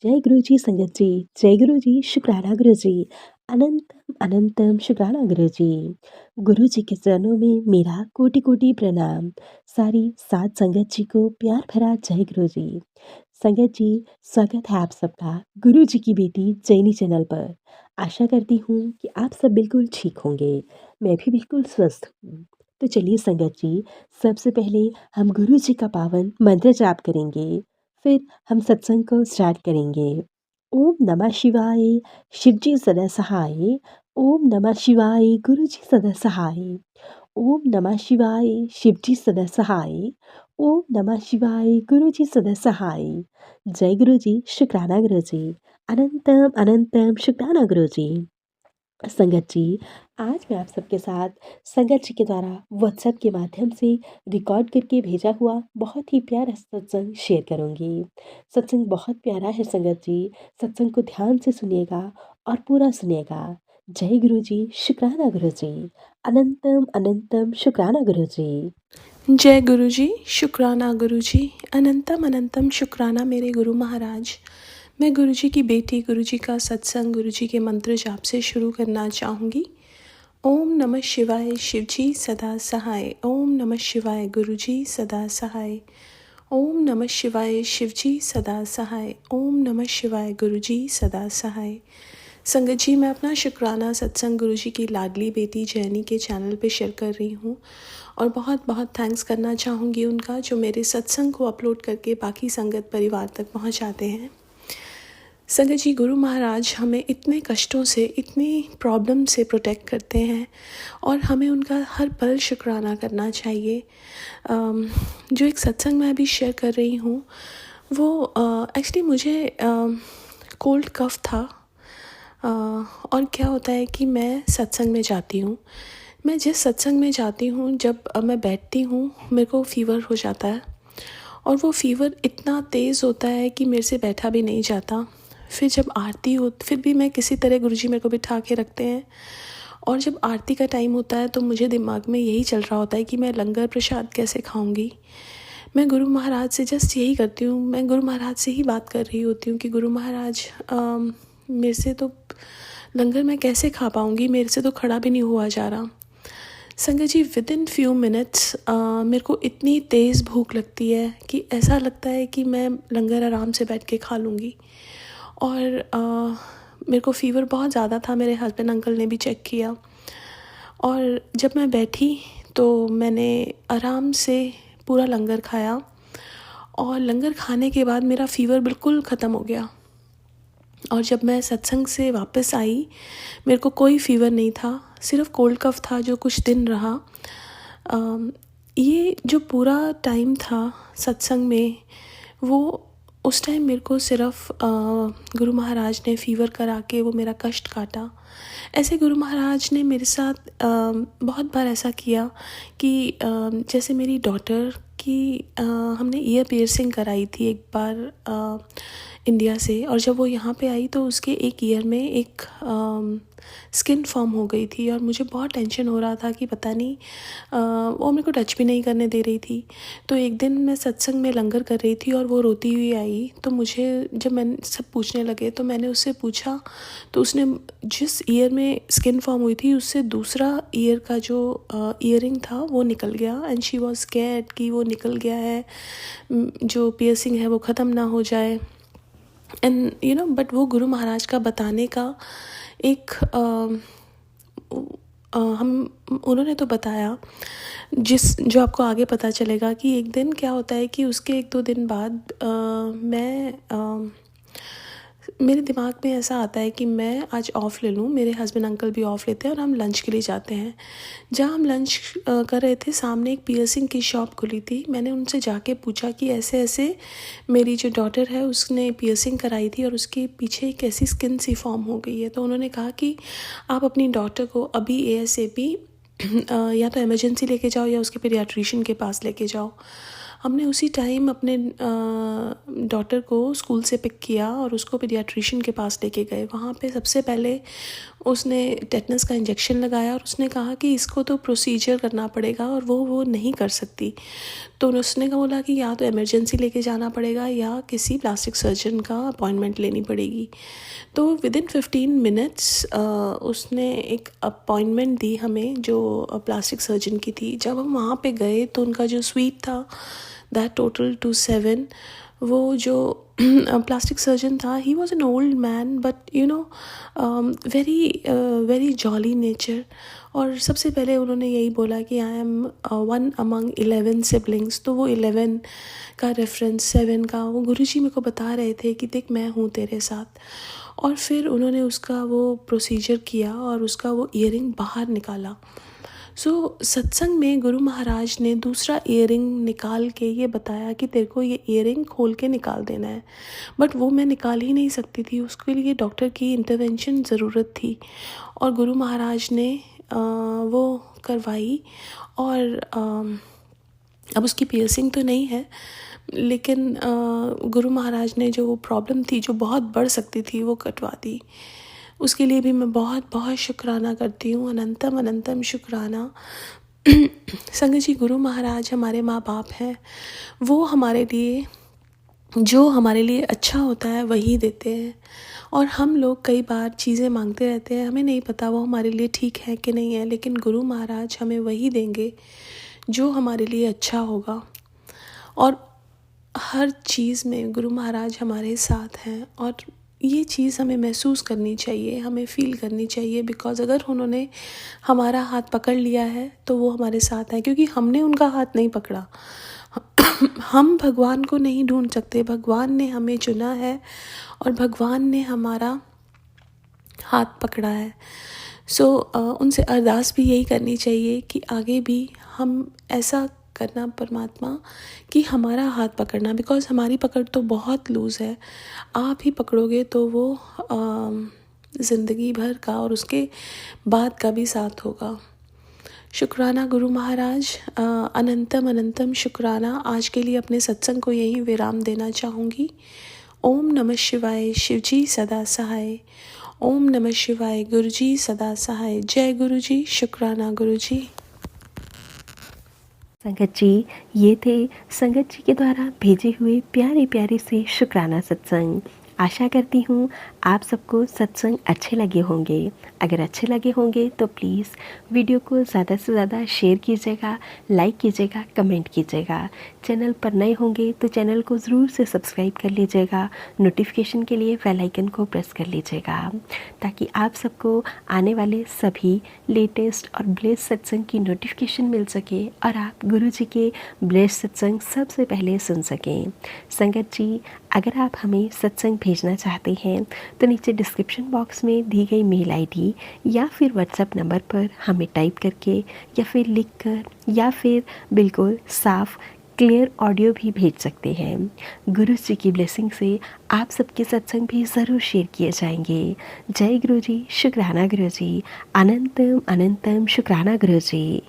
जय गुरु जी संगत जी। जय गुरु जी, शुक्राना गुरु जी। अनंतम अनंतम शुक्राना गुरु जी। गुरु जी के चरणों में मेरा कोटि कोटि प्रणाम। सारी सात संगत जी को प्यार भरा जय गुरु जी। संगत जी, स्वागत है आप सबका गुरु जी की बेटी जैनी चैनल पर। आशा करती हूँ कि आप सब बिल्कुल ठीक होंगे। मैं भी बिल्कुल स्वस्थ हूँ। तो चलिए संगत जी, सबसे पहले हम गुरु जी का पावन मंत्र जाप करेंगे। फिर हम सत्संग को स्टार्ट करेंगे। ओम नमः शिवाय, शिव जी सदा सहाय। ओम नमः शिवाय, गुरु जी सदा सहाय। ओम नमः शिवाय, शिव जी सदा सहाय। ओम नमः शिवाय, गुरु जी सदा सहाय। जय गुरु जी, शुक्राना गुरु जी। अनंतम अनंतम शुक्राना गुरु जी। संगत जी, आज मैं आप सबके साथ संगत जी के द्वारा व्हाट्सएप के माध्यम से रिकॉर्ड करके भेजा हुआ बहुत ही प्यारा सत्संग शेयर करूंगी। सत्संग बहुत प्यारा है संगत जी। सत्संग को ध्यान से सुनिएगा और पूरा सुनिएगा। जय गुरु जी, शुक्राना गुरु जी। अनंतम अनंतम शुक्राना गुरु जी। जय गुरु जी, शुक्राना गुरु जी। अनंतम अनंतम शुक्राना मेरे गुरु महाराज। मैं गुरु जी की बेटी, गुरु जी का सत्संग, गुरु जी के मंत्र जाप से शुरू करना चाहूँगी। ओम नमः शिवाय, शिव जी सदा सहाय। ओम नमः शिवाय, गुरु जी सदा सहाय। ओम नमः शिवाय, शिव जी सदा सहाय। ओम नमः शिवाय, गुरु जी सदा सहाय। संगत जी, मैं अपना शुक्राना सत्संग गुरु जी की लाडली बेटी जैनी के चैनल पे शेयर कर रही हूँ और बहुत बहुत थैंक्स करना चाहूँगी उनका, जो मेरे सत्संग को अपलोड करके बाकी संगत परिवार तक पहुँचाते हैं। संगत जी, गुरु महाराज हमें इतने कष्टों से, इतनी प्रॉब्लम से प्रोटेक्ट करते हैं और हमें उनका हर पल शुक्राना करना चाहिए। जो एक सत्संग मैं अभी शेयर कर रही हूँ वो एक्चुअली मुझे कोल्ड कफ था। और क्या होता है कि मैं सत्संग में जाती हूँ। मैं जिस सत्संग में जाती हूँ, जब मैं बैठती हूँ मेरे को फ़ीवर हो जाता है और वो फ़ीवर इतना तेज़ होता है कि मेरे से बैठा भी नहीं जाता। फिर जब आरती हो, फिर भी मैं किसी तरह गुरुजी मेरे को बिठा के रखते हैं और जब आरती का टाइम होता है तो मुझे दिमाग में यही चल रहा होता है कि मैं लंगर प्रसाद कैसे खाऊंगी। मैं गुरु महाराज से जस्ट यही करती हूँ, मैं गुरु महाराज से ही बात कर रही होती हूँ कि गुरु महाराज, मेरे से तो लंगर मैं कैसे खा पाऊँगी, मेरे से तो खड़ा भी नहीं हुआ जा रहा। संगत जी, विद इन फ्यू मिनट्स मेरे को इतनी तेज़ भूख लगती है कि ऐसा लगता है कि मैं लंगर आराम से बैठ के खा लूँगी। और मेरे को फ़ीवर बहुत ज़्यादा था, मेरे हस्बैंड अंकल ने भी चेक किया और जब मैं बैठी तो मैंने आराम से पूरा लंगर खाया और लंगर खाने के बाद मेरा फ़ीवर बिल्कुल ख़त्म हो गया। और जब मैं सत्संग से वापस आई, मेरे को कोई फ़ीवर नहीं था, सिर्फ कोल्ड कफ था जो कुछ दिन रहा। ये जो पूरा टाइम था सत्संग में, वो उस टाइम मेरे को सिर्फ गुरु महाराज ने फ़ीवर करा के वो मेरा कष्ट काटा। ऐसे गुरु महाराज ने मेरे साथ बहुत बार ऐसा किया कि जैसे मेरी डॉटर की हमने ईयर पियर्सिंग कराई थी एक बार इंडिया से, और जब वो यहाँ पे आई तो उसके एक ईयर में एक स्किन फॉर्म हो गई थी और मुझे बहुत टेंशन हो रहा था कि पता नहीं, वो मेरे को टच भी नहीं करने दे रही थी। तो एक दिन मैं सत्संग में लंगर कर रही थी और वो रोती हुई आई, तो मुझे जब मैंने सब पूछने लगे तो मैंने उससे पूछा, तो उसने जिस ईयर में स्किन फॉर्म हुई थी उससे दूसरा ईयर का जो ईयरिंग था वो निकल गया। एंड शी वॉज स्कैर्ड कि वो निकल गया है, जो पियर्सिंग है वो ख़त्म ना हो जाए। एंड बट वो गुरु महाराज का बताने का एक उन्होंने तो बताया जो आपको आगे पता चलेगा कि एक दिन क्या होता है कि उसके एक दो दिन बाद मेरे दिमाग में ऐसा आता है कि मैं आज ऑफ़ ले लूँ। मेरे हस्बैंड अंकल भी ऑफ़ लेते हैं और हम लंच के लिए जाते हैं। जहाँ हम लंच कर रहे थे, सामने एक पियर्सिंग की शॉप खुली थी। मैंने उनसे जाके पूछा कि ऐसे ऐसे मेरी जो डॉटर है उसने पियर्सिंग कराई थी और उसके पीछे एक ऐसी स्किन सी फॉर्म हो गई है। तो उन्होंने कहा कि आप अपनी डॉटर को अभी ASAP या तो इमरजेंसी लेके जाओ या उसके पीडियाट्रिशियन के पास लेके जाओ। हमने उसी टाइम अपने डॉटर को स्कूल से पिक किया और उसको पीडियाट्रिशियन के पास लेके गए। वहाँ पे सबसे पहले उसने टेटनस का इंजेक्शन लगाया और उसने कहा कि इसको तो प्रोसीजर करना पड़ेगा और वो नहीं कर सकती। तो उसने बोला कि या तो इमरजेंसी लेके जाना पड़ेगा या किसी प्लास्टिक सर्जन का अपॉइंटमेंट लेनी पड़ेगी। तो विदिन 15 मिनट्स उसने एक अपॉइंटमेंट दी हमें, जो प्लास्टिक सर्जन की थी। जब हम वहाँ पे गए तो उनका जो स्वीट था दैट टोटल टू 7। वो जो प्लास्टिक सर्जन था, he was an old man but very jolly nature. और सबसे पहले उन्होंने यही बोला कि I am one among 11 siblings. तो वो 11 का रेफरेंस 7 का वो गुरुजी मेरे को बता रहे थे कि देख मैं हूँ तेरे साथ। और फिर उन्होंने उसका वो प्रोसीजर किया और उसका वो ईयरिंग बाहर निकाला। सत्संग में गुरु महाराज ने दूसरा ईयरिंग निकाल के ये बताया कि तेरे को ये ईयरिंग खोल के निकाल देना है। बट वो मैं निकाल ही नहीं सकती थी, उसके लिए डॉक्टर की इंटरवेंशन ज़रूरत थी। और गुरु महाराज ने वो करवाई। और अब उसकी पियर्सिंग तो नहीं है, लेकिन गुरु महाराज ने जो प्रॉब्लम थी जो बहुत बढ़ सकती थी वो कटवा दी। उसके लिए भी मैं बहुत बहुत शुक्राना करती हूँ, अनंतम अनंतम शुक्राना। संगत जी, गुरु महाराज हमारे माँ बाप हैं। वो हमारे लिए जो हमारे लिए अच्छा होता है वही देते हैं। और हम लोग कई बार चीज़ें मांगते रहते हैं, हमें नहीं पता वो हमारे लिए ठीक है कि नहीं है, लेकिन गुरु महाराज हमें वही देंगे जो हमारे लिए अच्छा होगा। और हर चीज़ में गुरु महाराज हमारे साथ हैं और ये चीज़ हमें महसूस करनी चाहिए, हमें फ़ील करनी चाहिए। बिकॉज़ अगर उन्होंने हमारा हाथ पकड़ लिया है तो वो हमारे साथ हैं, क्योंकि हमने उनका हाथ नहीं पकड़ा। हम भगवान को नहीं ढूंढ सकते, भगवान ने हमें चुना है और भगवान ने हमारा हाथ पकड़ा है। उनसे अरदास भी यही करनी चाहिए कि आगे भी हम ऐसा करना परमात्मा कि हमारा हाथ पकड़ना। बिकॉज़ हमारी पकड़ तो बहुत लूज़ है, आप ही पकड़ोगे तो वो ज़िंदगी भर का और उसके बाद का भी साथ होगा। शुक्राना गुरु महाराज, अनंतम अनंतम शुक्राना। आज के लिए अपने सत्संग को यहीं विराम देना चाहूँगी। ओम नमः शिवाय, शिवजी सदा सहाय। ओम नमः शिवाय, गुरुजी सदा सहाय। जय गुरुजी, शुक्राना गुरुजी। संगत जी, ये थे संगत जी के द्वारा भेजे हुए प्यारे प्यारे से शुक्राना सत्संग। आशा करती हूँ आप सबको सत्संग अच्छे लगे होंगे। अगर अच्छे लगे होंगे तो प्लीज़ वीडियो को ज़्यादा से ज़्यादा शेयर कीजिएगा, लाइक कीजिएगा, कमेंट कीजिएगा। चैनल पर नए होंगे तो चैनल को ज़रूर से सब्सक्राइब कर लीजिएगा। नोटिफिकेशन के लिए बेल आइकन को प्रेस कर लीजिएगा, ताकि आप सबको आने वाले सभी लेटेस्ट और ब्लेस्ड सत्संग की नोटिफिकेशन मिल सके और आप गुरु जी के ब्लेस्ड सत्संग सबसे पहले सुन सकें। संगत जी, अगर आप हमें सत्संग भेजना चाहते हैं तो नीचे डिस्क्रिप्शन बॉक्स में दी गई मेल आईडी या फिर व्हाट्सएप नंबर पर हमें टाइप करके या फिर लिख कर या फिर बिल्कुल साफ क्लियर ऑडियो भी भेज सकते हैं। गुरु जी की ब्लेसिंग से आप सबके सत्संग भी ज़रूर शेयर किए जाएंगे। जय गुरु जी, शुक्राना गुरु जी, अनंतम अनंतम शुक्राना गुरु जी।